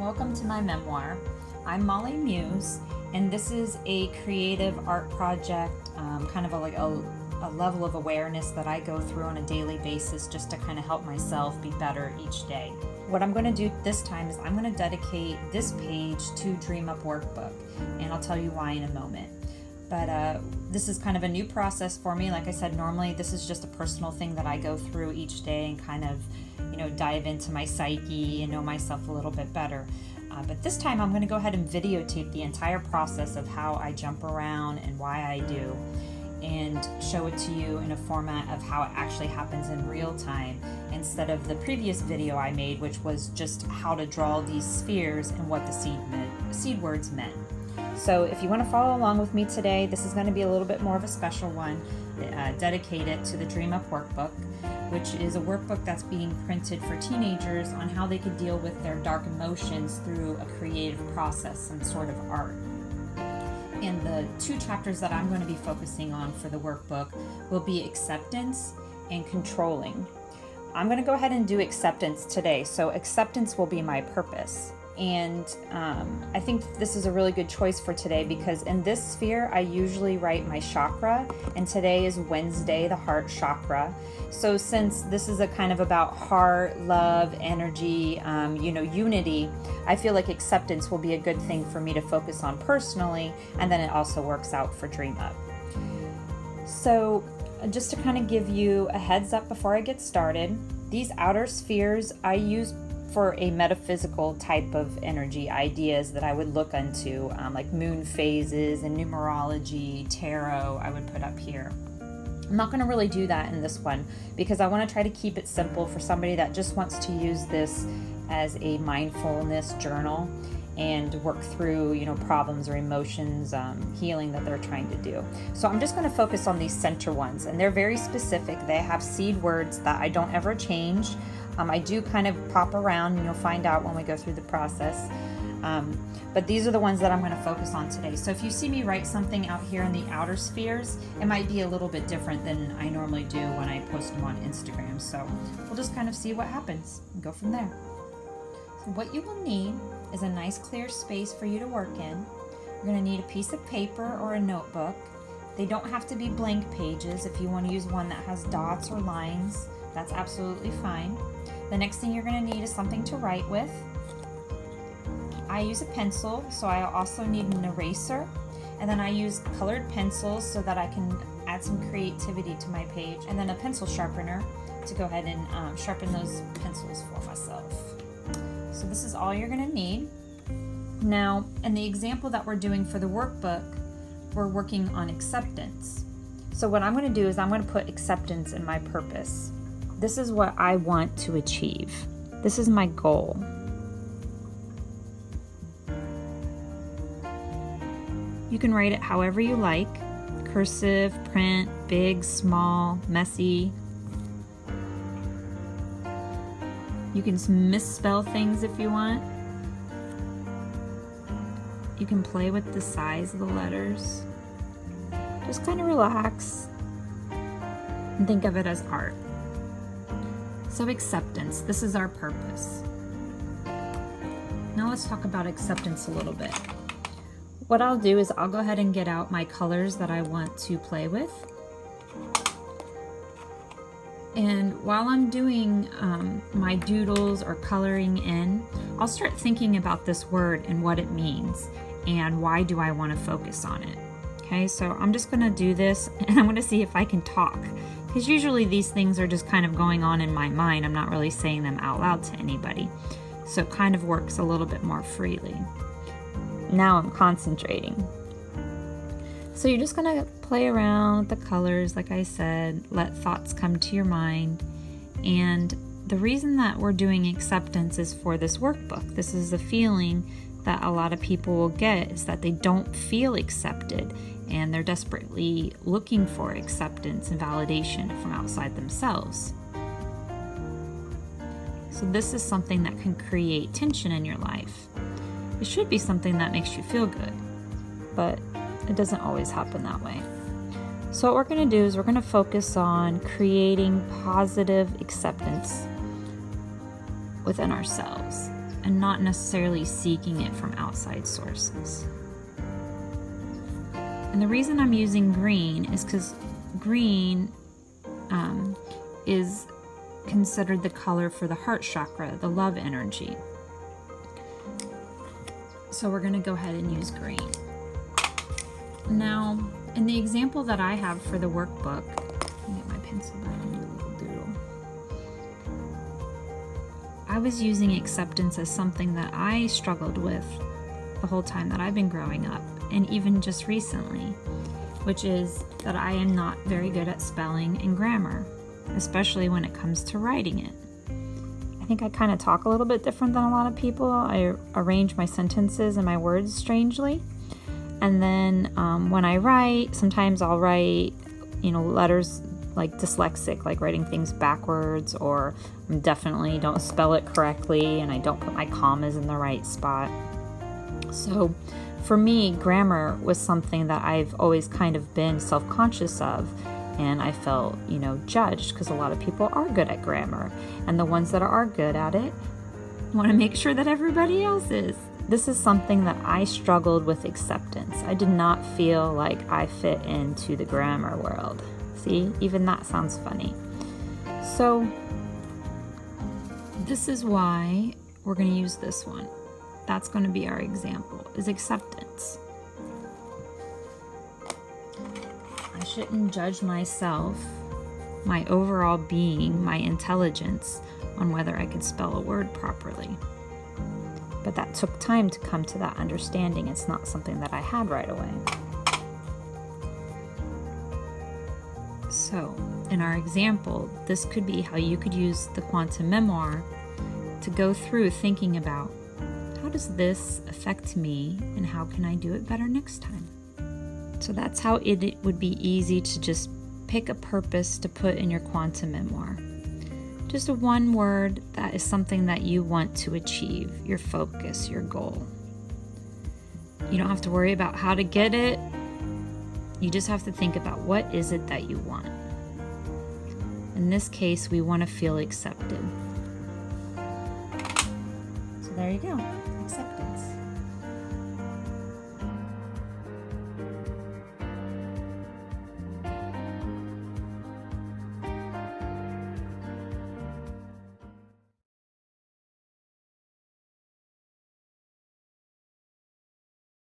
Welcome to my memoir. I'm Molly Muse, and this is a creative art project, kind of a level of awareness that I go through on a daily basis just to kind of help myself be better each day. What I'm going to do this time is I'm going to dedicate this page to DreamupWorkbook, and I'll tell you why in a moment. But this is kind of a new process for me. Like I said, normally this is just a personal thing that I go through each day and kind of, dive into my psyche and know myself a little bit better. But this time I'm going to go ahead and videotape the entire process of how I jump around and why I do, and show it to you in a format of how it actually happens in real time, instead of the previous video I made, which was just how to draw these spheres and what the seed words meant. So if you want to follow along with me today, this is going to be a little bit more of a special one, dedicated to the DreamupWorkbook, which is a workbook that's being printed for teenagers on how they could deal with their dark emotions through a creative process, some sort of art. And the two chapters that I'm going to be focusing on for the workbook will be acceptance and controlling. I'm going to go ahead and do acceptance today. So acceptance will be my purpose. And I think this is a really good choice for today, because in this sphere I usually write my chakra, and today is Wednesday, the heart chakra. So since this is a kind of about heart, love, energy, unity, I feel like acceptance will be a good thing for me to focus on personally, and then it also works out for DreamUp. So just to kind of give you a heads up before I get started, these outer spheres I use for a metaphysical type of energy ideas that I would look into, like moon phases and numerology, tarot, I would put up here. I'm not going to really do that in this one, because I want to try to keep it simple for somebody that just wants to use this as a mindfulness journal and work through, problems or emotions, healing that they're trying to do. So I'm just going to focus on these center ones, and they're very specific. They have seed words that I don't ever change. I do kind of pop around, and you'll find out when we go through the process. But these are the ones that I'm going to focus on today. So if you see me write something out here in the outer spheres, it might be a little bit different than I normally do when I post them on Instagram. So we'll just kind of see what happens and go from there. So what you will need is a nice clear space for you to work in. You're going to need a piece of paper or a notebook. They don't have to be blank pages. If you want to use one that has dots or lines, that's absolutely fine. The next thing you're going to need is something to write with. I use a pencil, so I also need an eraser. And then I use colored pencils so that I can add some creativity to my page. And then a pencil sharpener to go ahead and sharpen those pencils for myself. So this is all you're going to need. Now, in the example that we're doing for the workbook, we're working on acceptance. So what I'm going to do is I'm going to put acceptance in my purpose. This is what I want to achieve. This is my goal. You can write it however you like. Cursive, print, big, small, messy. You can misspell things if you want. You can play with the size of the letters. Just kind of relax and think of it as art. So acceptance, this is our purpose. Now let's talk about acceptance a little bit. What I'll do is I'll go ahead and get out my colors that I want to play with. And while I'm doing my doodles or coloring in, I'll start thinking about this word and what it means and why do I want to focus on it. Okay, so I'm just going to do this, and I'm going to see if I can talk. Because usually these things are just kind of going on in my mind. I'm not really saying them out loud to anybody. So it kind of works a little bit more freely. Now I'm concentrating. So you're just going to play around with the colors, like I said, let thoughts come to your mind. And the reason that we're doing acceptance is for this workbook. This is the feeling that a lot of people will get, is that they don't feel accepted, and they're desperately looking for acceptance and validation from outside themselves. So this is something that can create tension in your life. It should be something that makes you feel good, but it doesn't always happen that way. So what we're going to do is we're going to focus on creating positive acceptance within ourselves. and not necessarily seeking it from outside sources. And the reason I'm using green is because green is considered the color for the heart chakra, the love energy. So we're going to go ahead and use green. Now, in the example that I have for the workbook, let me get my pencil back and do a little doodle. I was using acceptance as something that I struggled with the whole time that I've been growing up, and even just recently, which is that I am not very good at spelling and grammar, especially when it comes to writing it. I think I kind of talk a little bit different than a lot of people. I arrange my sentences and my words strangely. And then when I write, sometimes I'll write, letters like dyslexic, like writing things backwards, or definitely don't spell it correctly, and I don't put my commas in the right spot. So for me, grammar was something that I've always kind of been self-conscious of, and I felt, judged, because a lot of people are good at grammar, and the ones that are good at it want to make sure that everybody else is. This is something that I struggled with acceptance. I did not feel like I fit into the grammar world. See, even that sounds funny. So this is why we're going to use this one. That's going to be our example, is acceptance. I shouldn't judge myself, my overall being, my intelligence, on whether I could spell a word properly. But that took time to come to that understanding. It's not something that I had right away. So, in our example, this could be how you could use the Quantum MeMoir to go through thinking about, how does this affect me, and how can I do it better next time? So that's how it would be easy to just pick a purpose to put in your Quantum MeMoir. Just a one word that is something that you want to achieve, your focus, your goal. You don't have to worry about how to get it. You just have to think about, what is it that you want? In this case, we want to feel accepted. So there you go.